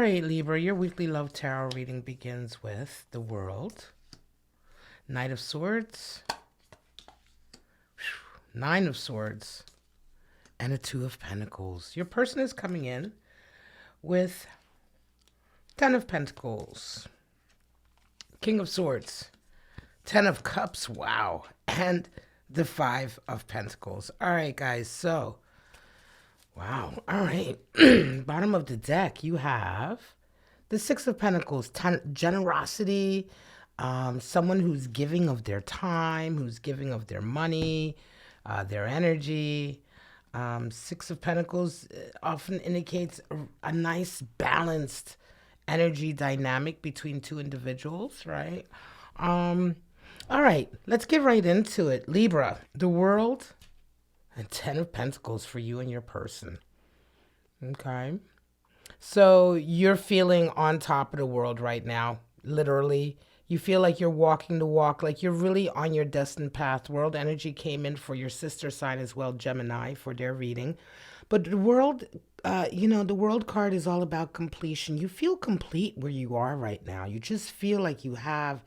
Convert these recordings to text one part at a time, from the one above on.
right, Libra, your weekly love tarot reading begins with the World, Knight of Swords, Nine of Swords, and a Two of Pentacles. Your person is coming in with Ten of Pentacles, King of Swords, Ten of Cups, wow, and the Five of Pentacles. All right, guys, so, wow, all right. Bottom of the deck, you have the Six of Pentacles, generosity, someone who's giving of their time, who's giving of their money, their energy. Six of Pentacles often indicates a nice balanced energy dynamic between two individuals, right? All right, let's get right into it. Libra, the World, and Ten of Pentacles for you and your person. Okay. So you're feeling on top of the world right now, literally. You feel like you're walking the walk, like you're really on your destined path. World energy came in for your sister sign as well, Gemini, for their reading. But the World, the World card is all about completion. You feel complete where you are right now. You just feel like you have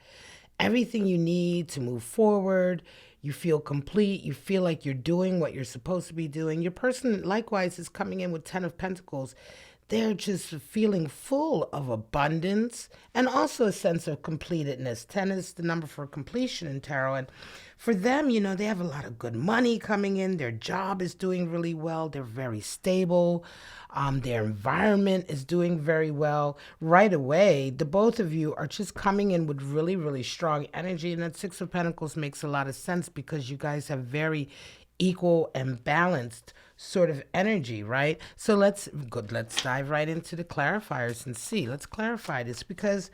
everything you need to move forward. You feel complete. You feel like you're doing what you're supposed to be doing. Your person, likewise, is coming in with Ten of Pentacles. They're just feeling full of abundance and also a sense of completedness. 10 is the number for completion in tarot. And for them, they have a lot of good money coming in. Their job is doing really well. They're very stable. Their environment is doing very well. Right away, the both of you are just coming in with really, really strong energy. And that Six of Pentacles makes a lot of sense because you guys have very equal and balanced sort of energy, right? So let's dive right into the clarifiers and see. Let's clarify this because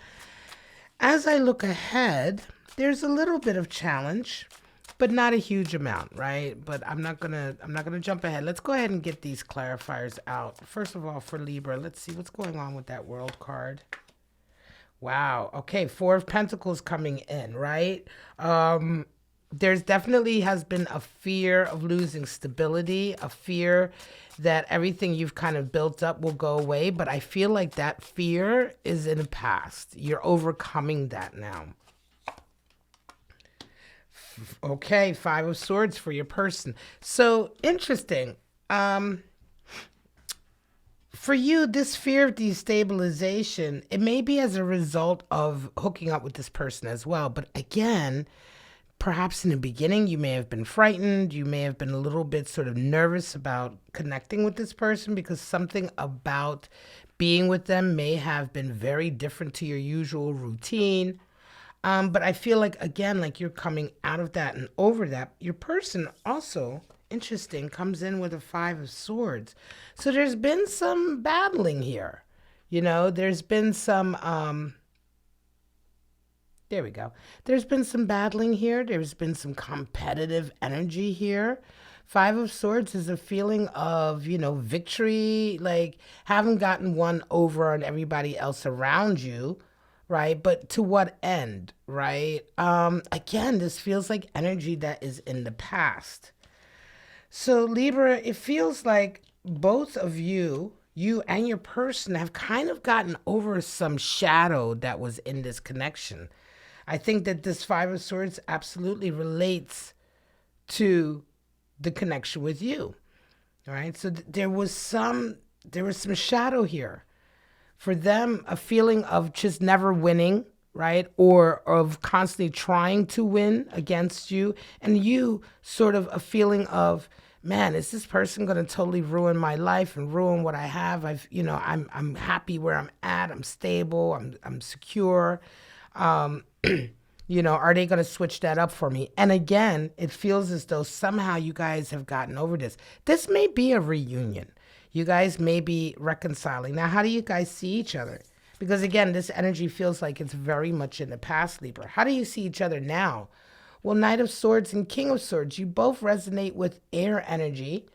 as I look ahead, there's a little bit of challenge, but not a huge amount, right? But I'm not gonna jump ahead. Let's go ahead and get these clarifiers out. First of all, for Libra, let's see what's going on with that World card. Wow. Okay, Four of Pentacles coming in, right? There's definitely has been a fear of losing stability, a fear that everything you've kind of built up will go away. But I feel like that fear is in the past. You're overcoming that now. Okay, Five of Swords for your person. So interesting. For you, this fear of destabilization, it may be as a result of hooking up with this person as well. But again, perhaps in the beginning, you may have been frightened. You may have been a little bit sort of nervous about connecting with this person because something about being with them may have been very different to your usual routine. But I feel like, again, like you're coming out of that and over that. Your person also, interesting, comes in with a Five of Swords. So there's been some battling here. There's been some... There we go. There's been some battling here. There's been some competitive energy here. Five of Swords is a feeling of, victory, like having gotten one over on everybody else around you, right? But to what end, right? Again, this feels like energy that is in the past. So Libra, it feels like both of you and your person have kind of gotten over some shadow that was in this connection. I think that this Five of Swords absolutely relates to the connection with you. All right. So there was some shadow here. For them, a feeling of just never winning, right? Or of constantly trying to win against you. And you sort of a feeling of, man, is this person going to totally ruin my life and ruin what I have? I'm happy where I'm at. I'm stable. I'm secure. Are they going to switch that up for me? And again, it feels as though somehow you guys have gotten over this. This may be a reunion. You guys may be reconciling. Now, how do you guys see each other? Because again, this energy feels like it's very much in the past, Libra. How do you see each other now? Well, Knight of Swords and King of Swords, you both resonate with air energy,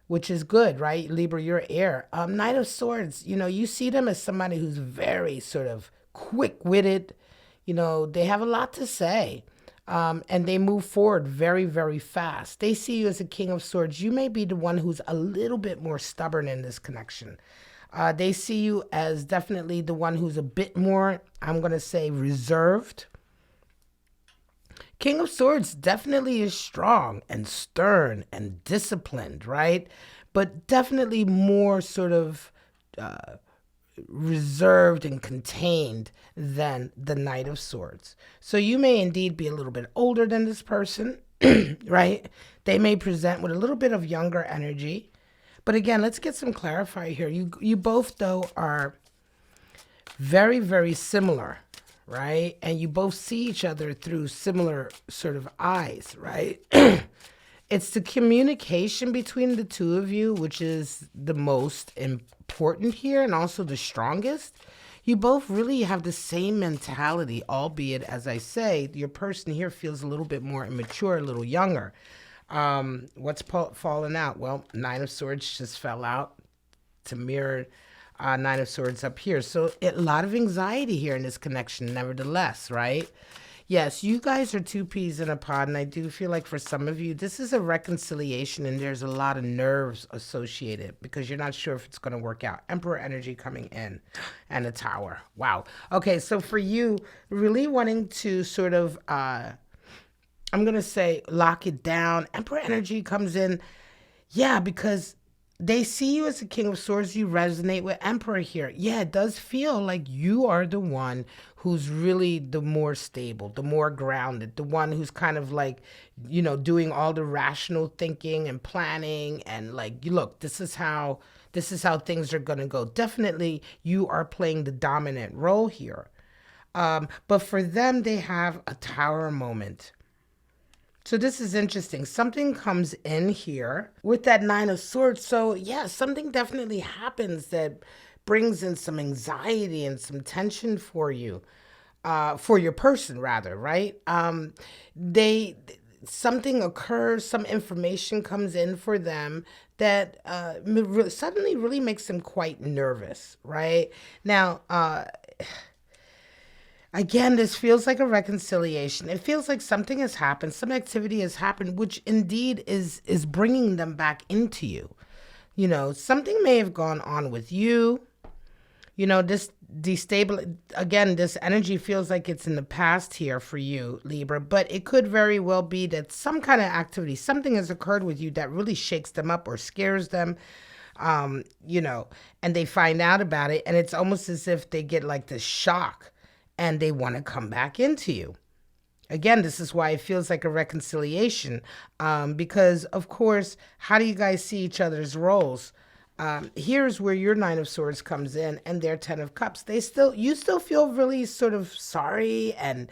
which is good, right? Libra, you're air. Knight of Swords, you see them as somebody who's very sort of quick-witted. They have a lot to say. And they move forward very, very fast. They see you as a King of Swords. You may be the one who's a little bit more stubborn in this connection. They see you as definitely the one who's a bit more, I'm going to say, reserved. King of Swords definitely is strong and stern and disciplined, right? But definitely more sort of reserved and contained than the Knight of Swords. So you may indeed be a little bit older than this person, right? They may present with a little bit of younger energy. But again, let's get some clarify here. You both, though, are very, very similar, right? And you both see each other through similar sort of eyes, right? It's the communication between the two of you, which is the most important here and also the strongest. You both really have the same mentality, albeit, as I say, your person here feels a little bit more immature, a little younger. What's fallen out? Well, Nine of Swords just fell out to mirror Nine of Swords up here. So a lot of anxiety here in this connection, nevertheless, right? Yes, you guys are two peas in a pod, and I do feel like for some of you, this is a reconciliation, and there's a lot of nerves associated because you're not sure if it's going to work out. Emperor energy coming in and a Tower. Wow. Okay, so for you, really wanting to sort of, I'm going to say, lock it down. Emperor energy comes in, yeah, because they see you as the King of Swords. You resonate with Emperor here. Yeah, it does feel like you are the one who's really the more stable, the more grounded, the one who's kind of like, you know, doing all the rational thinking and planning and like, look, this is how things are going to go. Definitely you are playing the dominant role here. But for them, they have a Tower moment. So this is interesting. Something comes in here with that Nine of Swords. So yeah, something definitely happens that brings in some anxiety and some tension for you, for your person rather, right? Something occurs, some information comes in for them that suddenly really makes them quite nervous, right? Now, again, this feels like a reconciliation. It feels like something has happened, some activity has happened, which indeed is bringing them back into you. You know, something may have gone on with you. You know, this again, this energy feels like it's in the past here for you, Libra, but it could very well be that some kind of activity, something has occurred with you that really shakes them up or scares them. You know, and they find out about it, and it's almost as if they get like this shock and they want to come back into you. Again, this is why it feels like a reconciliation, because, of course, how do you guys see each other's roles? Here's where your Nine of Swords comes in and their Ten of Cups. You still feel really sort of sorry and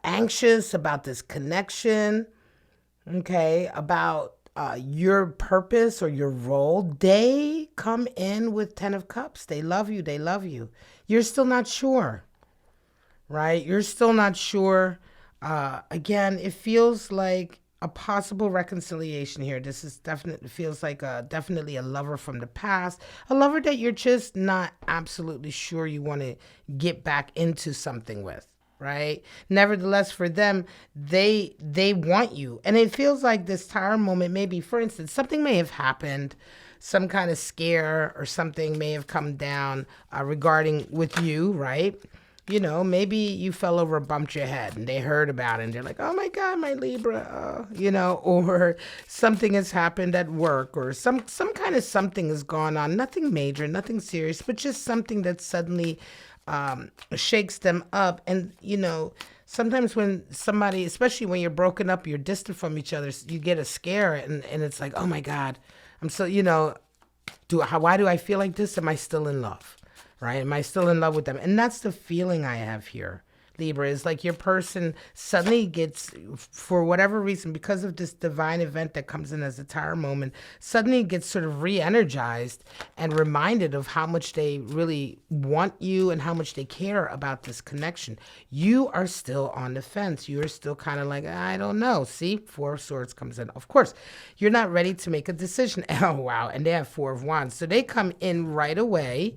anxious about this connection, okay, about your purpose or your role. They come in with Ten of Cups. They love you. They love you. You're still not sure. Right? You're still not sure. Again, it feels like a possible reconciliation here. This is definitely feels like definitely a lover from the past, a lover that you're just not absolutely sure you want to get back into something with. Right? Nevertheless, for them, they want you, and it feels like this Tower moment. Maybe, for instance, something may have happened. Some kind of scare or something may have come down regarding with you, right? You know, maybe you fell over, bumped your head, and they heard about it, and they're like, oh my God, my Libra, you know, or something has happened at work, or some kind of something has gone on. Nothing major, nothing serious, but just something that suddenly shakes them up. And, you know, sometimes when somebody, especially when you're broken up, you're distant from each other, you get a scare, and it's like, oh my God, I'm so, you know, why do I feel like this? Am I still in love? Right? Am I still in love with them? And that's the feeling I have here, Libra, is like your person suddenly gets, for whatever reason, because of this divine event that comes in as a Tower moment, suddenly gets sort of re-energized and reminded of how much they really want you and how much they care about this connection. You are still on the fence. You are still kind of like, I don't know. See, Four of Swords comes in. Of course, you're not ready to make a decision. Oh, wow. And they have Four of Wands. So they come in right away,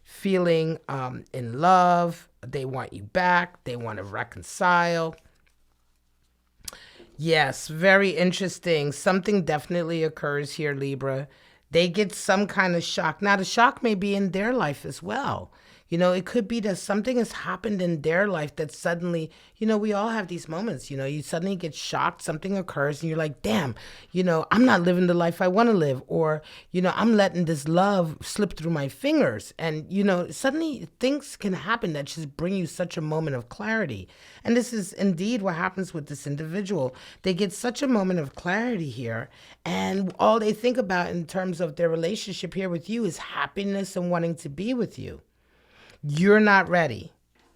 feeling in love. They want you back. They want to reconcile. Yes, very interesting. Something definitely occurs here, Libra. They get some kind of shock. Now, the shock may be in their life as well. You know, it could be that something has happened in their life that suddenly, you know, we all have these moments, you know, you suddenly get shocked, something occurs and you're like, damn, you know, I'm not living the life I want to live. Or, you know, I'm letting this love slip through my fingers. And, you know, suddenly things can happen that just bring you such a moment of clarity. And this is indeed what happens with this individual. They get such a moment of clarity here. And all they think about in terms of their relationship here with you is happiness and wanting to be with you. You're not ready.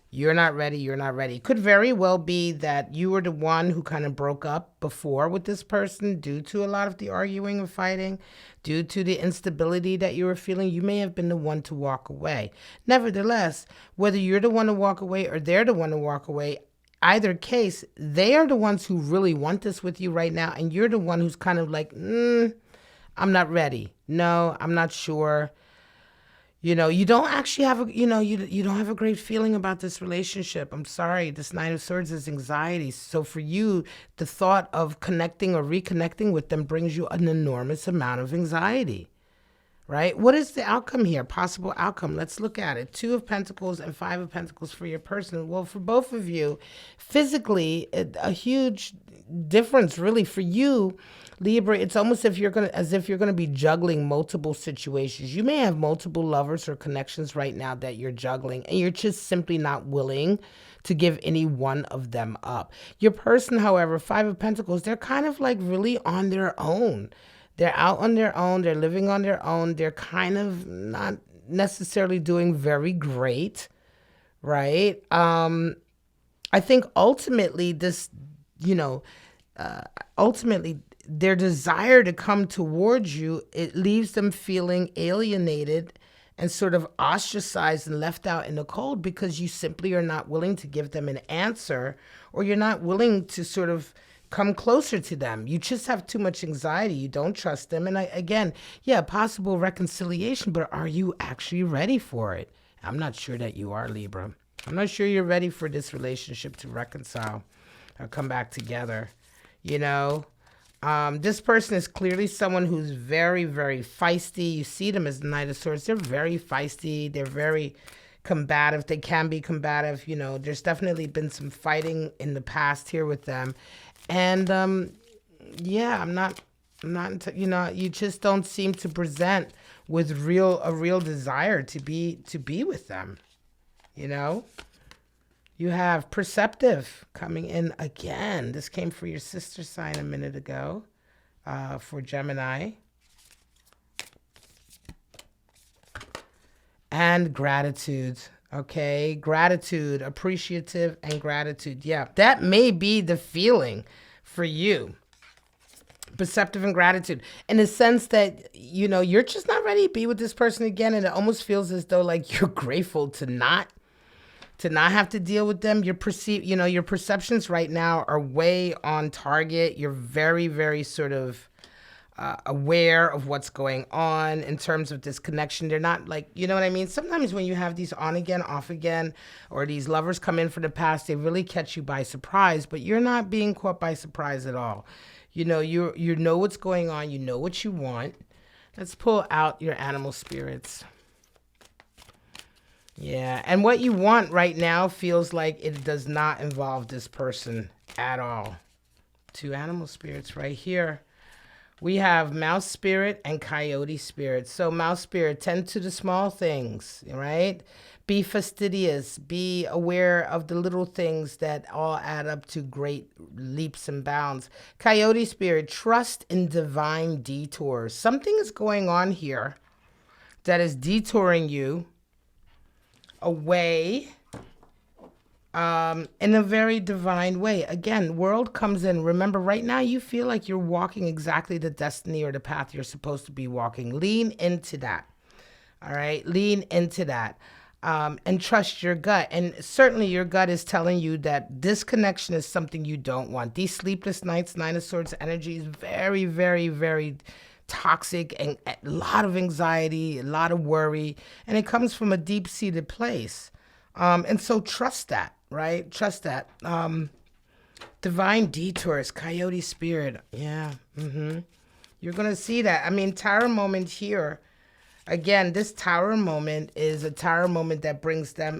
You're not ready. You're not ready. It could very well be that you were the one who kind of broke up before with this person due to a lot of the arguing and fighting, due to the instability that you were feeling. You may have been the one to walk away. Nevertheless, whether you're the one to walk away or they're the one to walk away, either case, they are the ones who really want this with you right now. And you're the one who's kind of like, I'm not ready. No, I'm not sure. You know, you don't actually have a, you know, you don't have a great feeling about this relationship. I'm sorry. This Nine of Swords is anxiety. So for you, the thought of connecting or reconnecting with them brings you an enormous amount of anxiety, right? What is the outcome here? Possible outcome. Let's look at it. 2 of Pentacles and 5 of Pentacles for your person. Well, for both of you, physically, a huge difference really for you. Libra, it's almost as if you're gonna be juggling multiple situations. You may have multiple lovers or connections right now that you're juggling, and you're just simply not willing to give any one of them up. Your person, however, 5 of Pentacles, they're kind of like really on their own. They're out on their own. They're living on their own. They're kind of not necessarily doing very great, right? I think ultimately this, you know, ultimately their desire to come towards you, it leaves them feeling alienated and sort of ostracized and left out in the cold because you simply are not willing to give them an answer, or you're not willing to sort of come closer to them. You just have too much anxiety. You don't trust them. And again, yeah, possible reconciliation, but are you actually ready for it? I'm not sure that you are, Libra. I'm not sure you're ready for this relationship to reconcile or come back together. You know, this person is clearly someone who's very, very feisty. You see them as the Knight of Swords. They're very feisty. They're very combative. They can be combative. You know, there's definitely been some fighting in the past here with them. And yeah, I'm not, you know, you just don't seem to present with a real desire to be with them. You know, you have Perceptive coming in again. This came for your sister sign a minute ago, for Gemini. And Gratitude. Okay, gratitude, appreciative, and gratitude. Yeah, that may be the feeling for you. Perceptive and gratitude, in the sense that, you know, you're just not ready to be with this person again, and it almost feels as though like you're grateful to not have to deal with them. Your perceptions right now are way on target. You're very, very sort of aware of what's going on in terms of this connection. They're not like, you know what I mean? Sometimes when you have these on again, off again, or these lovers come in for the past, they really catch you by surprise, but you're not being caught by surprise at all. You know, you know what's going on. You know what you want. Let's pull out your animal spirits. Yeah, and what you want right now feels like it does not involve this person at all. 2 animal spirits right here. We have Mouse Spirit and Coyote Spirit. So Mouse Spirit, tend to the small things, right? Be fastidious. Be aware of the little things that all add up to great leaps and bounds. Coyote Spirit, trust in divine detours. Something is going on here that is detouring you away in a very divine way. Again, world comes in. Remember, right now you feel like you're walking exactly the destiny or the path you're supposed to be walking. Lean into that. All right, lean into that, and trust your gut. And certainly your gut is telling you that this connection is something you don't want. These sleepless nights, 9 of Swords energy is very, very, very toxic, and a lot of anxiety, a lot of worry, and it comes from a deep-seated place. And so trust that, right? Trust that. Divine detours, Coyote Spirit. Yeah. You're going to see that. I mean, Tower moment here. Again, this Tower moment is a Tower moment that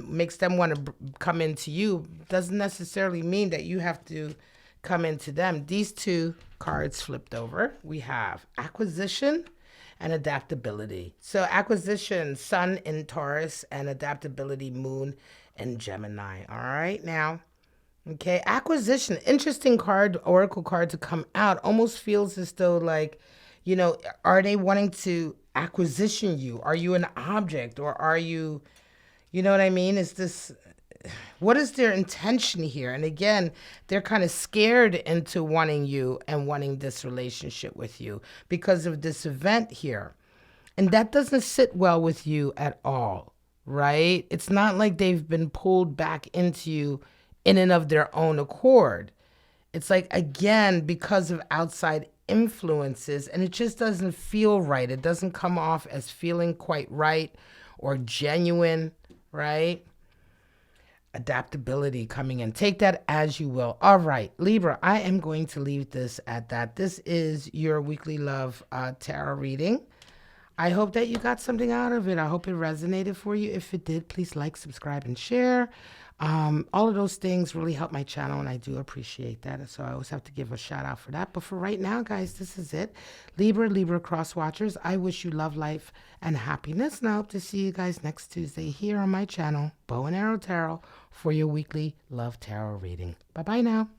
makes them want to come into you. Doesn't necessarily mean that you have to come into them. These two cards flipped over. We have acquisition and adaptability. So acquisition, Sun in Taurus, and adaptability, Moon in Gemini. All right, now. Okay, acquisition, interesting card, oracle card to come out. Almost feels as though like, you know, are they wanting to acquisition you? Are you an object, or are you, you know what I mean? Is this, what is their intention here? And again, they're kind of scared into wanting you and wanting this relationship with you because of this event here. And that doesn't sit well with you at all, right? It's not like they've been pulled back into you in and of their own accord. It's like, again, because of outside influences, and it just doesn't feel right. It doesn't come off as feeling quite right or genuine, right? Adaptability coming in. Take that as you will. All right, Libra, I am going to leave this at that. This is your weekly love tarot reading. I hope that you got something out of it. I hope it resonated for you. If it did, please like, subscribe, and share. All of those things really help my channel, and I do appreciate that. So I always have to give a shout out for that. But for right now, guys, this is it. Libra cross watchers, I wish you love, life, and happiness. And I hope to see you guys next Tuesday here on my channel, Bow and Arrow Tarot, for your weekly love tarot reading. Bye-bye now.